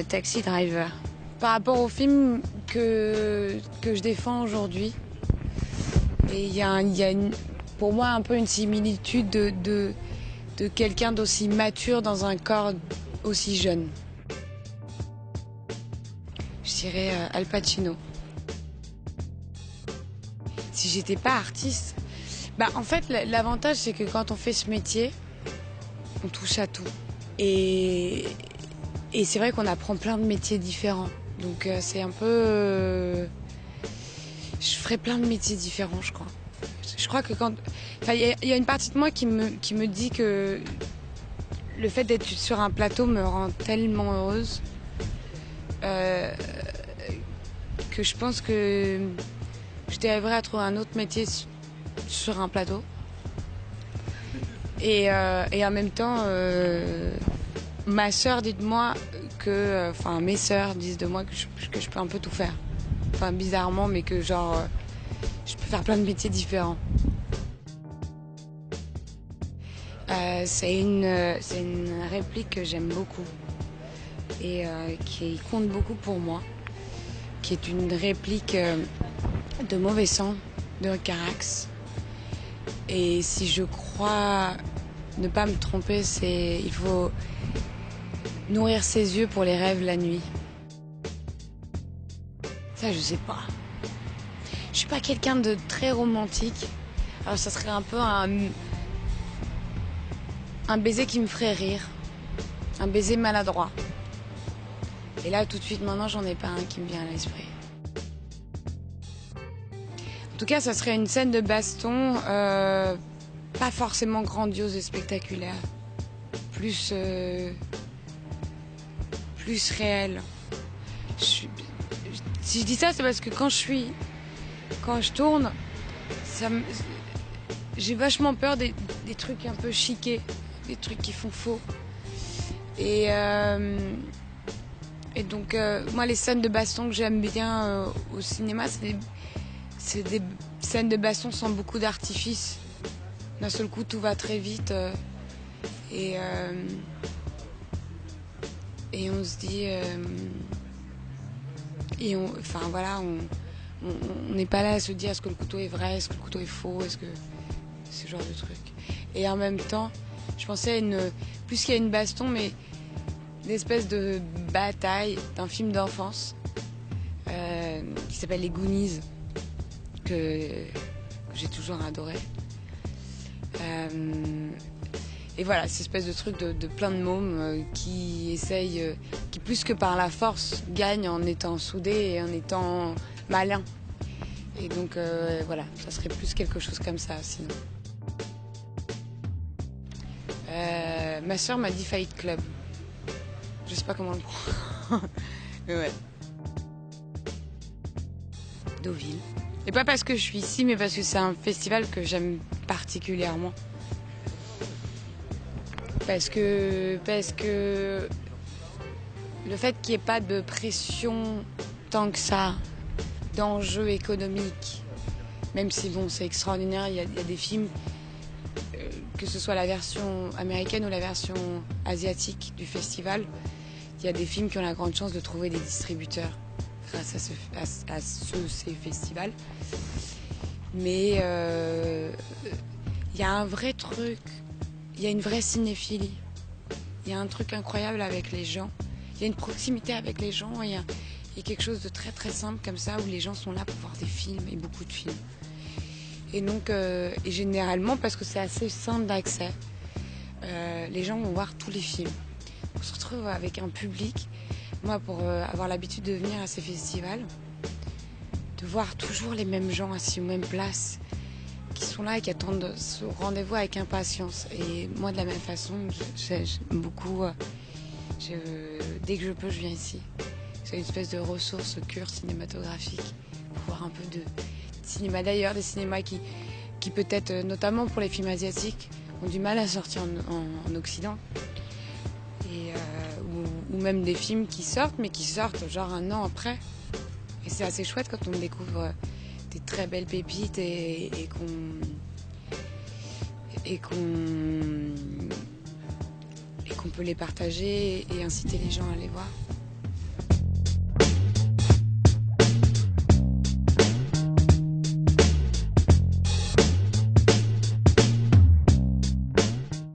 Taxi Driver. Par rapport au film que je défends aujourd'hui, et il y a pour moi un peu une similitude de quelqu'un d'aussi mature dans un corps aussi jeune. Je dirais Al Pacino. Si j'étais pas artiste, en fait l'avantage c'est que quand on fait ce métier, on touche à tout. Et c'est vrai qu'on apprend plein de métiers différents. Donc c'est un peu... je ferai plein de métiers différents, je crois. Je crois que il y a une partie de moi qui me dit que le fait d'être sur un plateau me rend tellement heureuse que je pense que je devrais à trouver un autre métier sur un plateau. Et en même temps, ma sœur dit de moi que... mes sœurs disent de moi que je peux un peu tout faire. Enfin, bizarrement, mais que genre... je peux faire plein de métiers différents. C'est une réplique que j'aime beaucoup et qui compte beaucoup pour moi, qui est une réplique de Mauvais Sang de Carax. Et si je crois ne pas me tromper, c'est il faut nourrir ses yeux pour les rêves la nuit. Ça, je sais pas. Je suis pas quelqu'un de très romantique. Alors ça serait un peu un baiser qui me ferait rire. Un baiser maladroit. Et là, tout de suite, maintenant, j'en ai pas un qui me vient à l'esprit. En tout cas, ça serait une scène de baston, pas forcément grandiose et spectaculaire. Plus réelle. Si je dis ça, c'est parce que quand je tourne, j'ai vachement peur des trucs un peu chiqués, des trucs qui font faux. Et donc, moi, les scènes de baston que j'aime bien au cinéma, c'est des scènes de baston sans beaucoup d'artifice. D'un seul coup, tout va très vite. Et on se dit... on n'est pas là à se dire est-ce que le couteau est vrai, est-ce que le couteau est faux, est-ce que... ce genre de truc. Et en même temps, je pensais à plus qu'il y a une baston, mais une espèce de bataille d'un film d'enfance qui s'appelle Les Goonies, que j'ai toujours adoré. Et voilà, cette espèce de truc de plein de mômes qui essayent, qui plus que par la force, gagnent en étant soudés et en étant malins. Et donc voilà, ça serait plus quelque chose comme ça sinon. Ma soeur m'a dit Fight Club. Je sais pas comment le prendre. Mais ouais. Deauville. Et pas parce que je suis ici, mais parce que c'est un festival que j'aime particulièrement. Parce que le fait qu'il n'y ait pas de pression tant que ça, d'enjeux économiques, même si bon, c'est extraordinaire, il y a des films, que ce soit la version américaine ou la version asiatique du festival, il y a des films qui ont la grande chance de trouver des distributeurs grâce à ces festivals. Mais il y a un vrai truc. Il y a une vraie cinéphilie. Il y a un truc incroyable avec les gens. Il y a une proximité avec les gens. Il y a quelque chose de très très simple comme ça où les gens sont là pour voir des films et beaucoup de films. Et donc, et généralement, parce que c'est assez simple d'accès, les gens vont voir tous les films. On se retrouve avec un public. Moi, pour avoir l'habitude de venir à ces festivals, de voir toujours les mêmes gens assis aux mêmes places, qui sont là et qui attendent ce rendez-vous avec impatience. Et moi, de la même façon, j'aime beaucoup. Dès que je peux, je viens ici. C'est une espèce de ressource cure cinématographique pour voir un peu de cinéma d'ailleurs, des cinémas qui peut-être, notamment pour les films asiatiques, ont du mal à sortir en Occident. Et, ou même des films qui sortent, mais qui sortent genre un an après. Et c'est assez chouette quand on découvre des très belles pépites et qu'on peut les partager et inciter les gens à les voir.